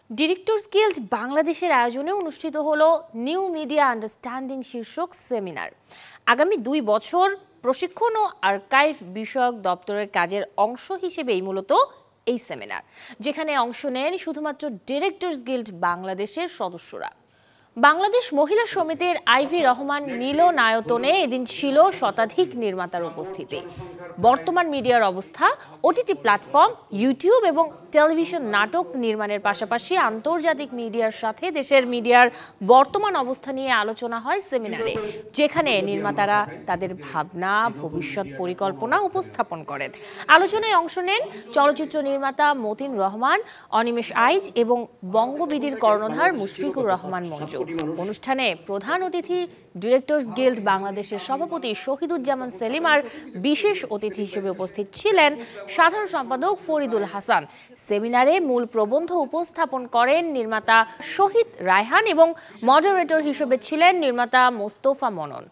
Directors guild বাংলাদেশের আয়োজনে অনুষ্ঠিত হলো নিউ মিডিয়া আন্ডারস্ট্যান্ডিং শীর্ষক সেমিনার। আগামী 2 বছর প্রশিক্ষণ ও আর্কাইভ বিষয়ক দপ্তরের কাজের অংশ হিসেবেই মূলত এই সেমিনার, যেখানে অংশ নেন শুধুমাত্র ডিরেক্টরস গিল্ড বাংলাদেশের সদস্যরা। বাংলাদেশ মহিলা সমিতির আইভি রহমান মিলনায়তনে এদিন ছিল শতাধিক নির্মাতার উপস্থিতি। বর্তমান মিডিয়ার অবস্থা, ওটিটি প্ল্যাটফর্ম, ইউটিউব এবং টেলিভিশন নাটক নির্মাণের পাশাপাশি আন্তর্জাতিক মিডিয়ার সাথে দেশের মিডিয়ার বর্তমান অবস্থা নিয়ে আলোচনা হয় সেমিনারে, যেখানে নির্মাতারা তাদের ভাবনা, ভবিষ্যৎ পরিকল্পনা উপস্থাপন করেন। আলোচনায় অংশ নেন চলচ্চিত্র নির্মাতা মতিন রহমান, অনিমেষ আইচ এবং বঙ্গবিডির কর্ণধার মুশফিকুর রহমান মঞ্জু। অনুষ্ঠানে প্রধান অতিথি ডিরেক্টরস গিল্ড বাংলাদেশের সভাপতি শহীদুজ্জামান সেলিম, আর বিশেষ অতিথি হিসেবে উপস্থিত ছিলেন সাধারণ সম্পাদক ফরিদুল হাসান। সেমিনারে মূল প্রবন্ধ উপস্থাপন করেন নির্মাতা শহীদ রায়হান এবং মডারেটর হিসেবে ছিলেন নির্মাতা মোস্তফা মনন।